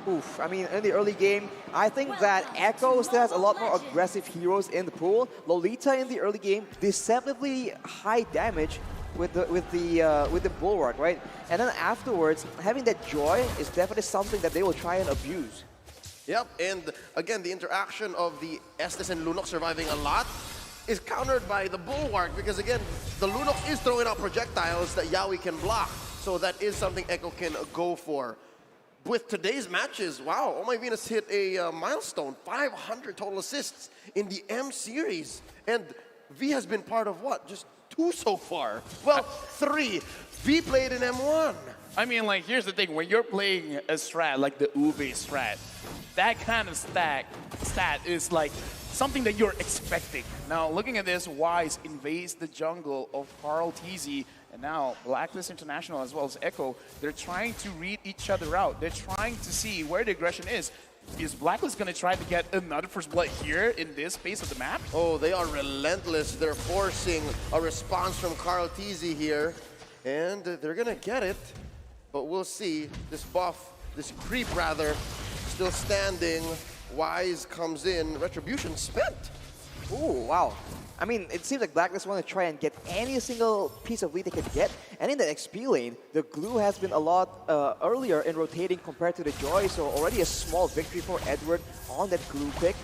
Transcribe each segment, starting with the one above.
Oof, I mean, in the early game, I think that Echo still has a lot more aggressive heroes in the pool. Lolita in the early game, deceptively high damage with the bulwark, right? And then afterwards, having that joy is definitely something that they will try and abuse. Yep, and again, the interaction of the Estes and Lunox surviving a lot is countered by the bulwark because again, the Lunox is throwing out projectiles that Yaoi can block. So that is something Echo can go for. With today's matches, wow, Oh My Venus hit a milestone, 500 total assists in the M series. And V has been part of what? Just 2 so far. Well, 3. V played in M1. I mean, like, here's the thing. When you're playing a strat like the Uve strat, that kind of stat is like something that you're expecting. Now, looking at this, Wise invades the jungle of Carl TZ, and now Blacklist International as well as Echo, they're trying to read each other out. They're trying to see where the aggression is. Is Blacklist going to try to get another first blood here in this space of the map? Oh, they are relentless. They're forcing a response from Carl TZ here, and they're going to get it. But we'll see. This buff, this creep rather, still standing. Wise comes in. Retribution spent. Ooh, wow. I mean, it seems like Blacklist want to try and get any single piece of lead they can get. And in the XP lane, the glue has been a lot earlier in rotating compared to the Joy. So already a small victory for Edward on that glue pick.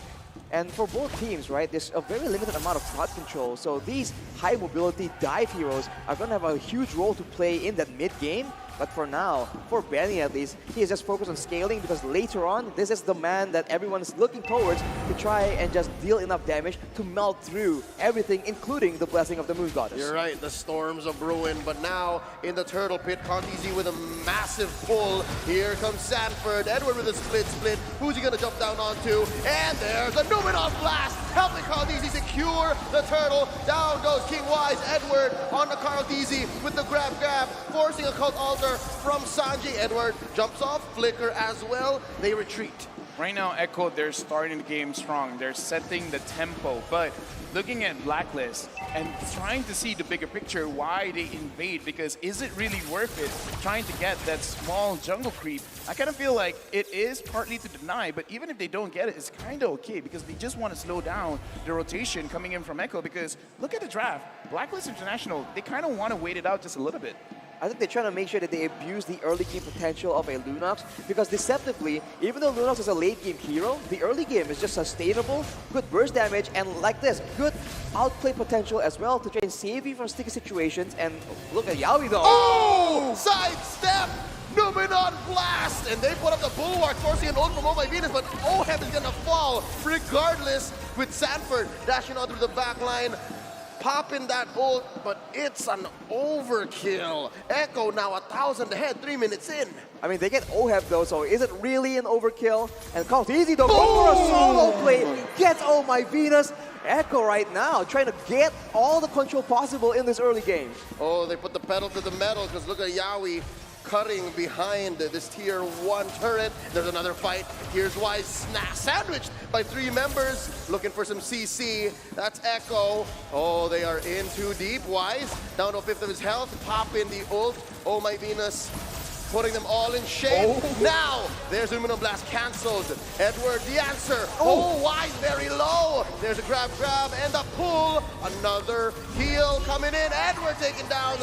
And for both teams, right, there's a very limited amount of plot control. So these high mobility dive heroes are going to have a huge role to play in that mid game. But for now, for Benny at least, he is just focused on scaling because later on, this is the man that everyone is looking towards to try and just deal enough damage to melt through everything, including the Blessing of the Moon Goddess. You're right, the storms are brewing, but now in the Turtle Pit, Contizi with a massive pull. Here comes Sanford, Edward with a split. Who's he gonna jump down onto? And there's a Numenon Blast, helping Contizi secure the turtle. Down goes King Wise, Edward on the Contizi with the grab, forcing a Cult Altar from Sanji. Edward jumps off, Flicker as well. They retreat. Right now, Echo, they're starting the game strong. They're setting the tempo. But looking at Blacklist and trying to see the bigger picture, why they invade, because is it really worth it trying to get that small jungle creep? I kind of feel like it is partly to deny, but even if they don't get it, it's kind of okay because they just want to slow down the rotation coming in from Echo because look at the draft. Blacklist International, they kind of want to wait it out just a little bit. I think they're trying to make sure that they abuse the early game potential of a Lunox because deceptively, even though Lunox is a late game hero, the early game is just sustainable, good burst damage, and like this, good outplay potential as well to try and save you from sticky situations. And look at Yaoi though. Oh! Sidestep! Numenon Blast! And they put up the bulwark, forcing an ult from Oh My Venus, but Oheb is gonna fall regardless with Sanford dashing on through the back line. Popping that ult, but it's an overkill. Echo now 1,000 ahead, 3 minutes in. I mean, they get Oheb though, so is it really an overkill? And Cult easy though, go for a solo play, gets Oh My Venus. Echo right now trying to get all the control possible in this early game. Oh, they put the pedal to the metal because look at Yaoi cutting behind this tier 1 turret. There's another fight. Here's Wise sandwiched by 3 members. Looking for some CC. That's Echo. Oh, they are in too deep. Wise down to a 5th of his health. Pop in the ult. Oh My Venus putting them all in shape. Oh. Now, there's Numenon Blast cancelled. Edward, the answer. Oh, Wise very low. There's a grab, and a pull. Another heal coming in. Edward taken down.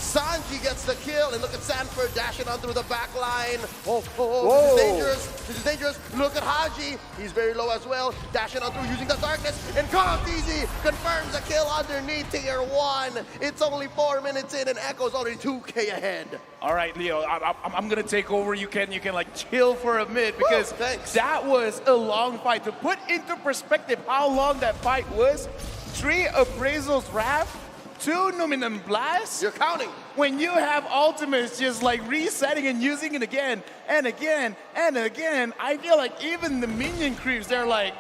Sanji gets the kill, and look at Sanford dashing on through the back line. This is dangerous. This is dangerous. Look at Haji. He's very low as well. Dashing on through using the darkness. And Contizi confirms a kill underneath tier 1. It's only 4 minutes in, and Echo's already 2K ahead. All right, Leo, I'm going to take over. You can like chill for a minute because that was a long fight. To put into perspective how long that fight was, 3 Appraisal's Wrath, 2 Numenon Blasts. You're counting. When you have ultimates just like resetting and using it again and again and again, I feel like even the minion creeps, they're like,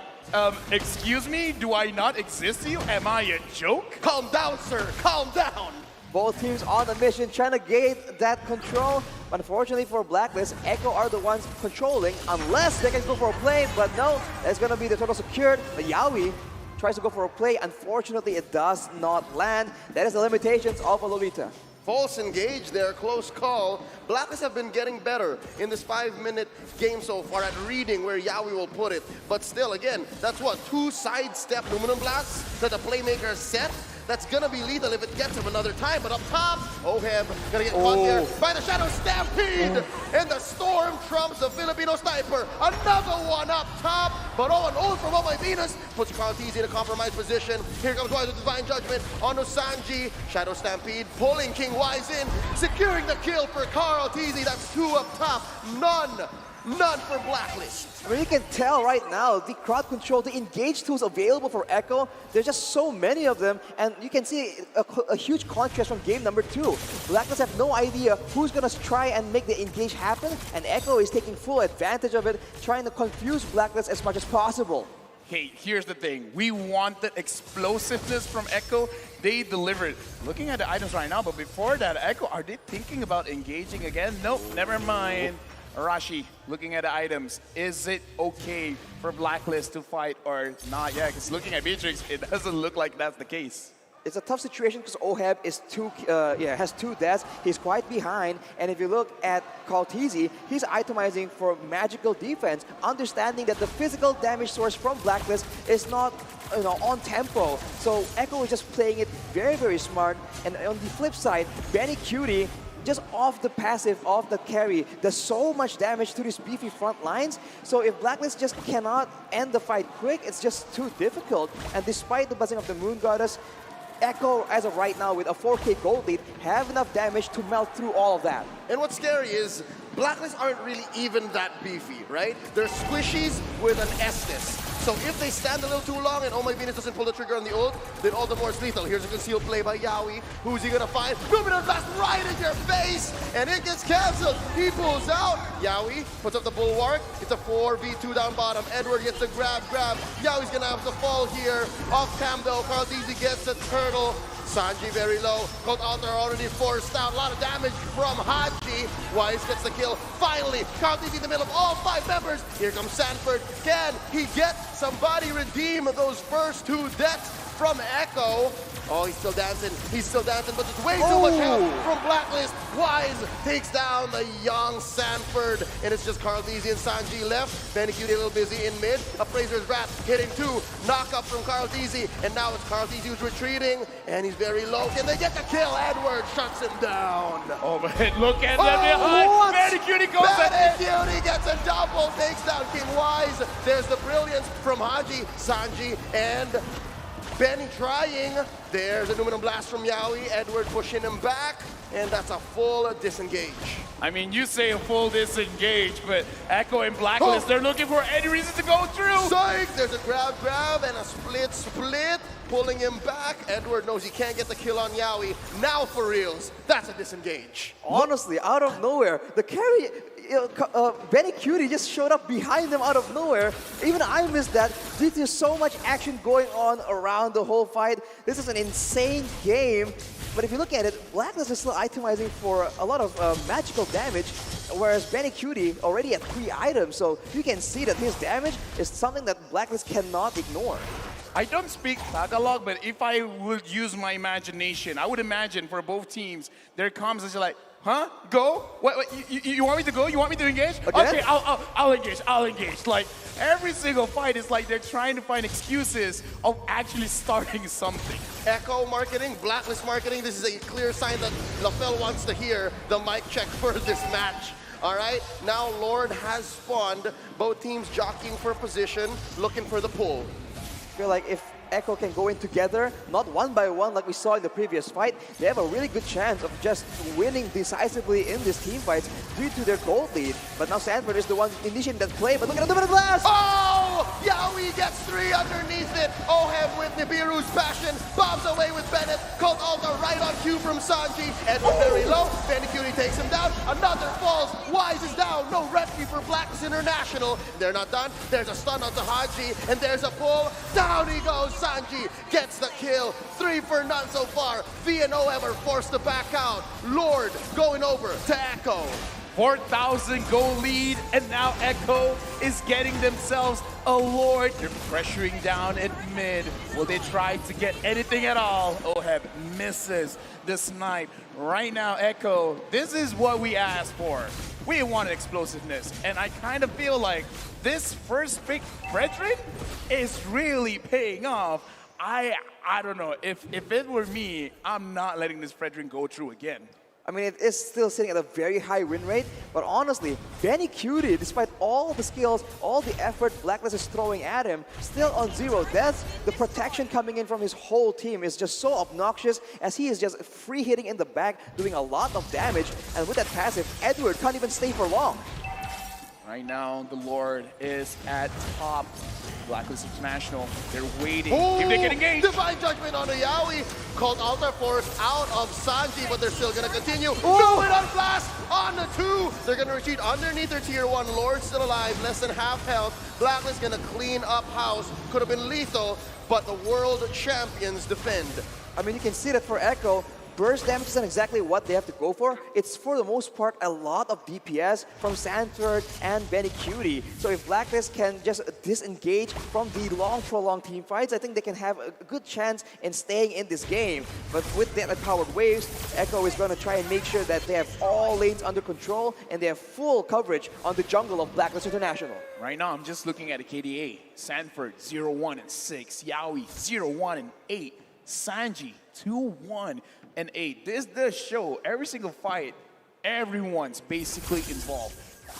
excuse me, do I not exist to you? Am I a joke? Calm down, sir. Calm down. Both teams on the mission trying to gain that control. Unfortunately for Blacklist, Echo are the ones controlling unless they can go for a play, but no, that's going to be the total secured. But Yaoi tries to go for a play. Unfortunately, it does not land. That is the limitations of a Lolita. False engage there, close call. Blacklist have been getting better in this 5-minute game so far at reading where Yawi will put it. But still, again, that's what, 2 sidestep aluminum blasts that the playmaker set. That's gonna be lethal if it gets him another time. But up top, Oheb gonna get caught here by the Shadow Stampede. And the Storm trumps the Filipino Sniper. Another one up top. But 0-0 from Oh My Venus puts Carl TZ in a compromised position. Here comes Wise with Divine Judgment on Sanji. Shadow Stampede pulling King Wise in, securing the kill for Carl TZ. That's 2 up top. None for Blacklist. I mean, you can tell right now the crowd control, the engage tools available for Echo, there's just so many of them, and you can see a huge contrast from game number 2. Blacklist have no idea who's going to try and make the engage happen, and Echo is taking full advantage of it, trying to confuse Blacklist as much as possible. Hey, here's the thing. We want the explosiveness from Echo. They delivered. Looking at the items right now, but before that, Echo, are they thinking about engaging again? Nope, never mind. Arashi, looking at the items, is it okay for Blacklist to fight or not? Yeah, because looking at Beatrix, it doesn't look like that's the case. It's a tough situation because Oheb is has 2 deaths. He's quite behind, and if you look at Kaltizi, he's itemizing for magical defense, understanding that the physical damage source from Blacklist is not on tempo. So Echo is just playing it very, very smart. And on the flip side, Benny Cutie, just off the passive, off the carry, does so much damage to these beefy front lines. So if Blacklist just cannot end the fight quick, it's just too difficult. And despite the buzzing of the Moon Goddess, Echo, as of right now, with a 4K gold lead, have enough damage to melt through all of that. And what's scary is Blacklist aren't really even that beefy, right? They're squishies with an Estus. So if they stand a little too long and Oh My Venus doesn't pull the trigger on the ult, then all the more it's lethal. Here's a concealed play by Yawi. Who's he gonna find? Luminous Blast right in your face, and it gets canceled. He pulls out. Yawi puts up the bulwark. It's a 4v2 down bottom. Edward gets the grab. Yawi's gonna have to fall here. Off cam though, Carl DZ gets a turtle. Sanji very low. Cold Altar already forced out. A lot of damage from Haji. Wise gets the kill. Finally, Carl DZ in the middle of all 5 members. Here comes Sanford. Can he get somebody redeem those first 2 deaths from Echo? Oh, he's still dancing, but there's way too much help from Blacklist. Wise takes down the young Sanford, and it's just Carl DZ and Sanji left. Benny Cutie a little busy in mid. Appraiser's Wrath hitting 2. Knock up from Carl DZ, and now it's Carl DZ who's retreating, and he's very low. Can they get the kill? Edward shuts him down. Oh, but look at them behind. Benny Cutie goes Benny Cutie gets a double, takes down King Wise. There's the brilliance from Haji, Sanji, and Benny trying. There's a Aluminum Blast from Yawi. Edward pushing him back, and that's a full disengage. I mean, you say a full disengage, but Echo and Blacklist, they're looking for any reason to go through. Psych! There's a grab, and a split, pulling him back. Edward knows he can't get the kill on Yawi. Now for reals, that's a disengage. Honestly, out of nowhere, the carry, Benny Cutie just showed up behind them out of nowhere. Even I missed that due to so much action going on around the whole fight. This is an insane game. But if you look at it, Blacklist is still itemizing for a lot of magical damage, whereas Benny Cutie already at 3 items. So you can see that his damage is something that Blacklist cannot ignore. I don't speak Tagalog, but if I would use my imagination, I would imagine for both teams, their comms is like, huh? Go? What you want me to go? You want me to engage? Again? Okay, I'll engage. Like, every single fight is like they're trying to find excuses of actually starting something. Echo marketing, Blacklist marketing, this is a clear sign that LaFell wants to hear the mic check for this match. All right, now Lord has spawned, both teams jockeying for position, looking for the pull. I feel like if Echo can go in together, not one by one like we saw in the previous fight, they have a really good chance of just winning decisively in these team fights due to their gold lead. But now Sanford is the one initiating that play, but look at the Aluminum Blast! Oh! Yawi gets 3 underneath it. Oheb with Nibiru's passion, bombs away with Bennett. Cold Alta right on cue from Sanji. Edward very low. Benny Cutie takes him down. Another falls. Wise is down. No rescue for Blacklist International. They're not done. There's a stun onto Haji, and there's a pull. Down he goes. Sanji gets the kill. 3 for none so far. V and Oheb are forced to back out. Lord going over to Echo. 4,000 goal lead, and now Echo is getting themselves a Lord. They're pressuring down at mid. Will they try to get anything at all? Oheb misses the snipe. Right now, Echo, this is what we asked for. We wanted explosiveness, and I kind of feel like this first pick, Frederick, is really paying off. I don't know. If it were me, I'm not letting this Frederick go through again. I mean, it is still sitting at a very high win rate, but honestly, Benny Cutie, despite all the skills, all the effort Blacklist is throwing at him, still on 0 deaths. The protection coming in from his whole team is just so obnoxious, as he is just free hitting in the back, doing a lot of damage, and with that passive, Edward can't even stay for long. Right now, the Lord is at top. Blacklist International, they're waiting. Ooh, If they get engaged. Divine Judgment on the Yaoi. Called Altar Force out of Sanji, but they're still going to continue. Ooh. Do it on Blast on the 2. They're going to retreat underneath their tier 1. Lord still alive, less than half health. Blacklist going to clean up house. Could have been lethal, but the world champions defend. I mean, you can see that for Echo, burst damage isn't exactly what they have to go for. It's for the most part a lot of DPS from Sanford and Benny Cutie. So if Blacklist can just disengage from the long prolonged team fights, I think they can have a good chance in staying in this game. But with that powered waves, Echo is going to try and make sure that they have all lanes under control and they have full coverage on the jungle of Blacklist International. Right now, I'm just looking at a KDA. Sanford, 0-1 and 6. Yaoi, 0-1 and 8. Sanji, 2-1 and 8. This does show every single fight, everyone's basically involved.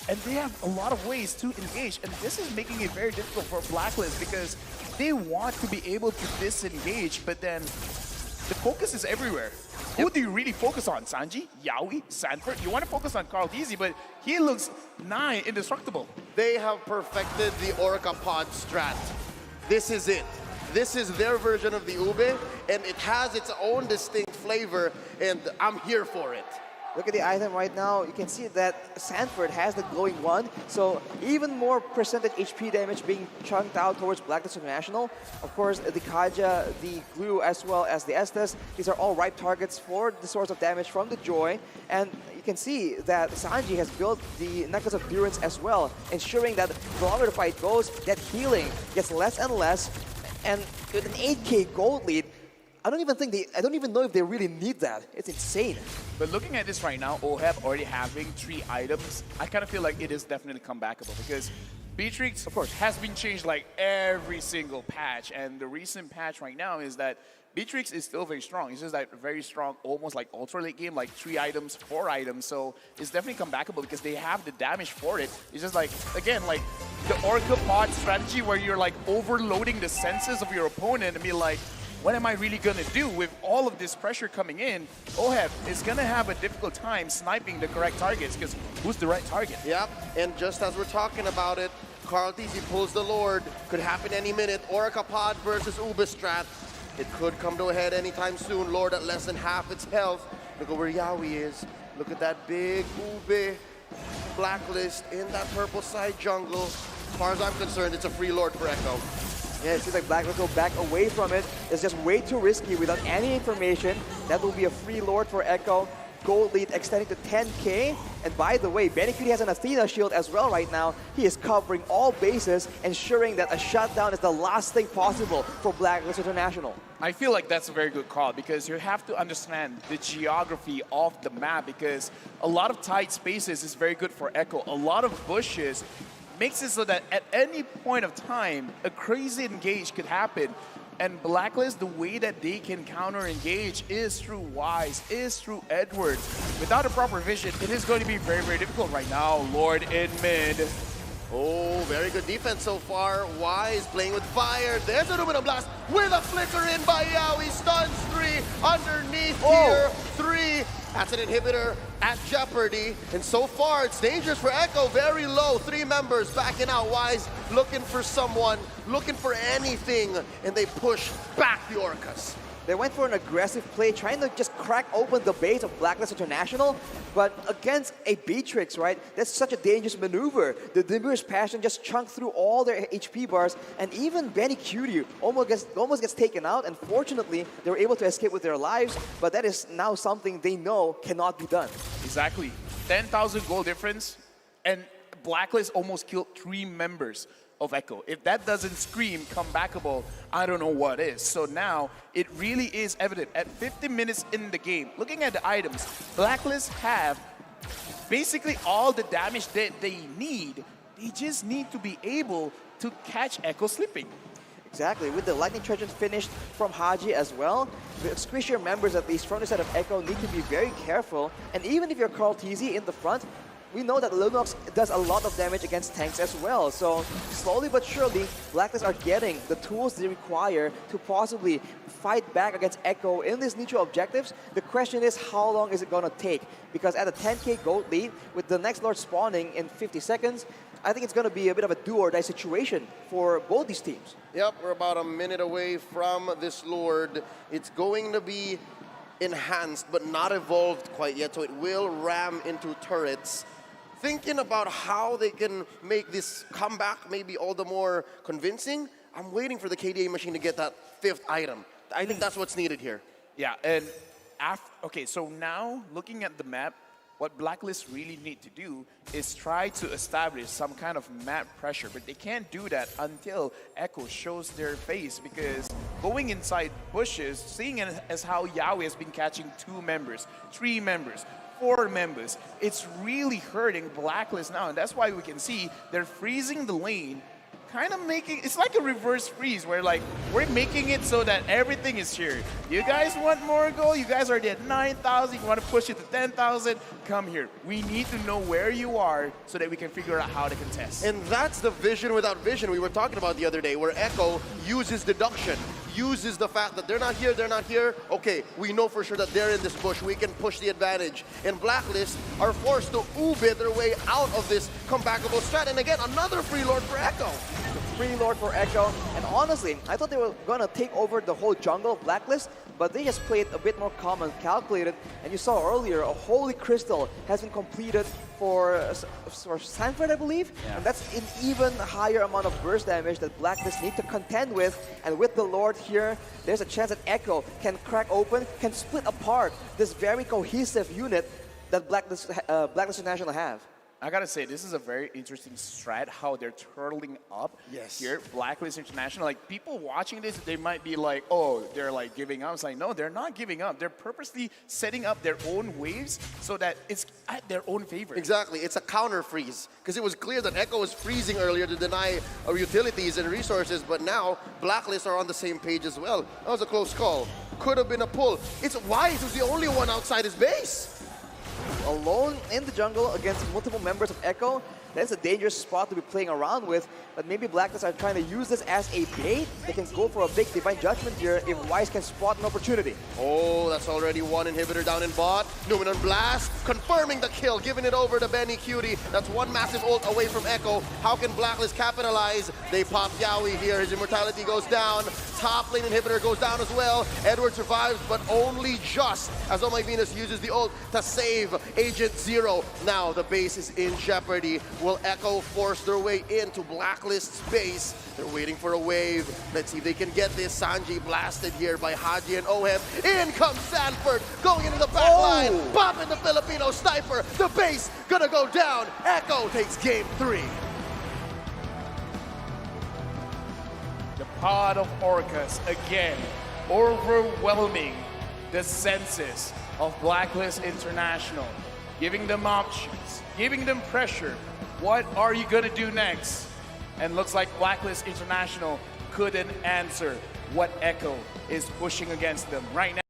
And they have a lot of ways to engage. And this is making it very difficult for Blacklist because they want to be able to disengage, but then the focus is everywhere. Who do you really focus on? Sanji? Yaoi? Sanford? You want to focus on Carl Deasy, but he looks nigh indestructible. They have perfected the Orca Pod strat. This is it. This is their version of the Ube, and it has its own distinct flavor, and I'm here for it. Look at the item right now. You can see that Sanford has the glowing one, so even more percentage HP damage being chunked out towards Blacklist International. Of course, the Kaja, the Glue, as well as the Estes, these are all ripe targets for the source of damage from the Joy. And you can see that Sanji has built the Necklace of Durance as well, ensuring that the longer the fight goes, that healing gets less and less. And with an 8K gold lead, I don't even know if they really need that. It's insane. But looking at this right now, Oheb already having 3 items, I kind of feel like it is definitely comebackable because Beatrix, of course, has been changed like every single patch. And the recent patch right now is that Beatrix is still very strong. It's just that very strong, almost like ultra late game, like 3 items, 4 items. So it's definitely comebackable because they have the damage for it. It's just like, again, like the Orca Pod strategy where you're like overloading the senses of your opponent and be like, what am I really gonna do with all of this pressure coming in? Oheb is gonna have a difficult time sniping the correct targets because who's the right target? Yep, and just as we're talking about it, Carl Deasy pulls the Lord. Could happen any minute. Orca Pod versus Ube strat. It could come to a head anytime soon. Lord at less than half its health. Look at where Yaoi is. Look at that big Ube Blacklist in that purple side jungle. As far as I'm concerned, it's a free Lord for Echo. Yeah, it seems like Blacklist will back away from it. It's just way too risky without any information. That will be a free Lord for Echo. Gold lead extending to 10K. And by the way, Benny Cutie has an Athena shield as well right now. He is covering all bases, ensuring that a shutdown is the last thing possible for Blacklist International. I feel like that's a very good call because you have to understand the geography of the map because a lot of tight spaces is very good for Echo. A lot of bushes makes it so that at any point of time, a crazy engage could happen. And Blacklist, the way that they can counter-engage is through Wise, is through Edward. Without a proper vision, it is going to be very, very difficult right now. Lord in mid. Oh, very good defense so far. Wise playing with fire. There's a Luminum Blast with a flicker in by Yaoi. Stuns 3 underneath tier 3. That's an inhibitor at jeopardy. And so far, it's dangerous for Echo. Very low. 3 members backing out. Wise looking for someone, looking for anything. And they push back the Orcas. They went for an aggressive play, trying to just crack open the base of Blacklist International. But against a Beatrix, right, that's such a dangerous maneuver. The Dimmer's Passion just chunked through all their HP bars, and even Benny Cutie almost gets taken out, and fortunately, they were able to escape with their lives, but that is now something they know cannot be done. Exactly. 10,000 goal difference, and Blacklist almost killed 3 members of Echo. If that doesn't scream comebackable, I don't know what is. So now, it really is evident. At 50 minutes in the game, looking at the items, Blacklist have basically all the damage that they need. They just need to be able to catch Echo slipping. Exactly, with the Lightning Trojans finished from Haji as well, the Squishier members at least from the side of Echo need to be very careful. And even if you're Carl TZ in the front, we know that Lunox does a lot of damage against tanks as well. So slowly but surely, Blacklist are getting the tools they require to possibly fight back against Echo in these neutral objectives. The question is, how long is it going to take? Because at a 10k gold lead, with the next Lord spawning in 50 seconds, I think it's going to be a bit of a do-or-die situation for both these teams. Yep, we're about a minute away from this Lord. It's going to be enhanced, but not evolved quite yet, so it will ram into turrets. Thinking about how they can make this comeback maybe all the more convincing, I'm waiting for the KDA machine to get that 5th item. I think that's what's needed here. Yeah, and okay, so now looking at the map, what Blacklist really need to do is try to establish some kind of map pressure, but they can't do that until Echo shows their face, because going inside bushes, seeing as how Yaoi has been catching 2 members, 3 members, 4 members, it's really hurting Blacklist now, and that's why we can see they're freezing the lane, kind of making, it's like a reverse freeze where like, we're making it so that everything is here. You guys want more gold? You guys already at 9,000, you want to push it to 10,000? Come here. We need to know where you are so that we can figure out how to contest. And that's the vision without vision we were talking about the other day, where Echo uses deduction, uses the fact that they're not here, okay, we know for sure that they're in this bush, we can push the advantage. And Blacklist are forced to ube their way out of this comebackable strat. And again, another free Lord for Echo. Free Lord for Echo, and honestly, I thought they were going to take over the whole jungle of Blacklist, but they just played a bit more calm and calculated, and you saw earlier, a Holy Crystal has been completed for Sanford, I believe, and that's an even higher amount of burst damage that Blacklist need to contend with, and with the Lord here, there's a chance that Echo can crack open, can split apart this very cohesive unit that Blacklist International have. I gotta say, this is a very interesting strat, how they're turtling up here, Blacklist International. Like, people watching this, they might be like, oh, they're like giving up. It's like, no, they're not giving up. They're purposely setting up their own waves so that it's at their own favor. Exactly, it's a counter freeze, because it was clear that Echo was freezing earlier to deny our utilities and resources, but now Blacklist are on the same page as well. That was a close call. Could have been a pull. It's Wise who's the only one outside his base. Alone in the jungle against multiple members of Echo, that's a dangerous spot to be playing around with, but maybe Blacklist are trying to use this as a bait. They can go for a big Divine Judgment here if Wise can spot an opportunity. Oh, that's already 1 inhibitor down in bot. Numenon Blast, confirming the kill, giving it over to Benny Cutie. That's 1 massive ult away from Echo. How can Blacklist capitalize? They pop Yaoi here, his immortality goes down. Top lane inhibitor goes down as well. Edward survives, but only just as Oh My Venus uses the ult to save Agent Zero. Now the base is in jeopardy. Will Echo force their way into Blacklist's base? They're waiting for a wave. Let's see if they can get this. Sanji blasted here by Haji and Ohem. In comes Sanford, going into the back line. Popping the Filipino sniper. The base gonna go down. Echo takes game 3. The pod of Orcas, again, overwhelming the senses of Blacklist International, giving them options, giving them pressure. What are you going to do next? And looks like Blacklist International couldn't answer what Echo is pushing against them right now.